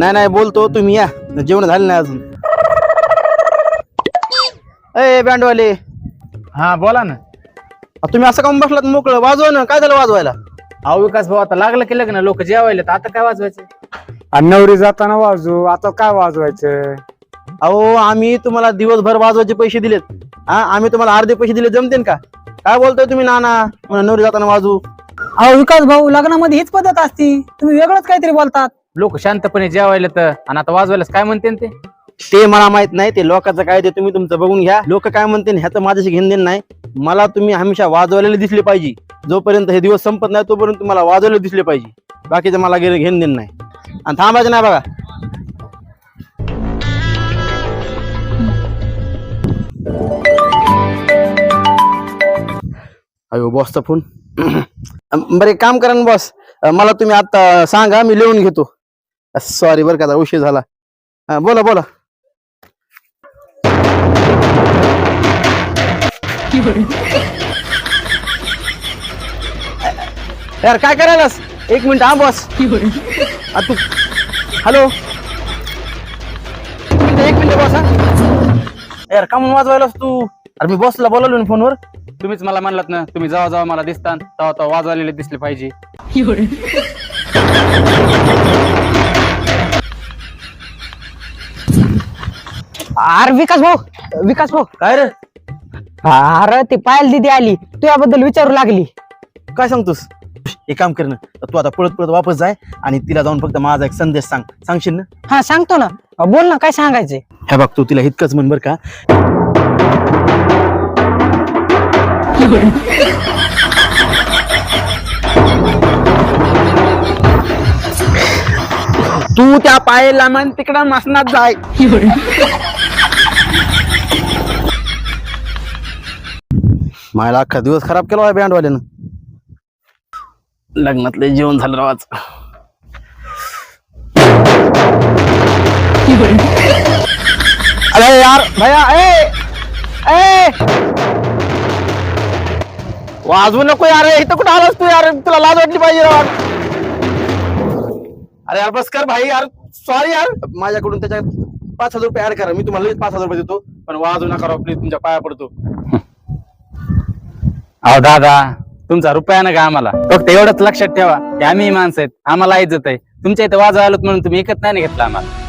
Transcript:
नाही नाही बोलतो, तुम्ही या. जेवण झालं नाही अजून. ए बँडवाले, हा बोला ना. तुम्ही असं काम बसलात मोकळं? वाजवा ना, काय झालं वाजवायला? अहो विकास भाऊ, आता लागलं की लग्न, लोक जेवायला, तर आता काय वाजवायचं? आणि नवरी जाताना वाजू, आता काय वाजवायचं? अहो आम्ही तुम्हाला दिवसभर वाजवायचे पैसे दिलेत. आम्ही तुम्हाला अर्धे पैसे दिले, जमतेन का? काय बोलतोय तुम्ही नाना? नवरी जाताना वाजू? अहो विकास भाऊ, लग्नामध्ये हीच पद्धत असती, तुम्ही वेगळंच काहीतरी बोलतात. लोक शांतपणे जेवायला तर, आणि आता वाजवायलाच काय म्हणते ते? ते मला माहित नाही, ते लोकांचं काय ते तुम्ही तुमचं बघून घ्या. लोक काय म्हणते ह्याचं माझ्याशी घेणं देणं नाही. मला तुम्ही हमेशा वाजवलेले दिसले पाहिजे. जोपर्यंत हे दिवस संपत नाही तोपर्यंत तुम्हाला वाजवले दिसले पाहिजे. बाकीचं मला घेणं देणं नाही. आणि थांबायचं नाही बघा. अयो बॉसचा फोन. बरं एक काम करा ना बॉस, मला तुम्ही आता सांगा, मी लिहून घेतो. सॉरी बरं का, उशीर झाला. बोला बोला. यार काय करायलास? एक मिनिट हा बॉस. तू हॅलो, एक मिनिट बॉस. यार का म्हणून वाजवायलास तू? अरे मी बॉसला बोलावलो ना फोनवर. तुम्हीच मला म्हणलात ना, तुम्ही जेव्हा जेव्हा मला दिसता तेव्हा तेव्हा वाजवलेले दिसले पाहिजे. अरे विकास भाऊ, काय रे? अरे ती पायल दिदी आली, तुझ्याबद्दल विचारू लागली. काय सांगतोस? एक काम कर ना, तू आता पळत पळत वापस जाय आणि तिला जाऊन फक्त माझा एक संदेश सांगशील ना? हा सांगतो ना, बोल ना, काय सांगायचंय? हे बघ, तू तिला इतकंच म्हण बर का. तू त्या पायाला म्हण तिकडं मसनात जाय. मला अख्खा दिवस खराब केला आहे बँडवाल्यानं. लग्नातले जेवण झालं रावाच. अरे यार भैया, वाजवू नको यार. इथं कुठं आलास तू यार? तुला लाज वाटली पाहिजे राव. अरे यार बस कर भाई यार. सॉरी यार, माझ्याकडून त्याच्यात 5,000 रुपये ऍड करा. मी तुम्हाला 5,000 रुपये देतो, पण वाजवू नका राव प्लीज, तुमच्या पाया पडतो. अहो दादा, तुमचा रुपया ना का आम्हाला, फक्त एवढंच लक्षात ठेवा की आम्ही माणसं आहेत, आम्हाला इज्जत आहे. तुमच्या इथे वाजवायला म्हणून तुम्ही एकत नाही घेतला आम्हाला.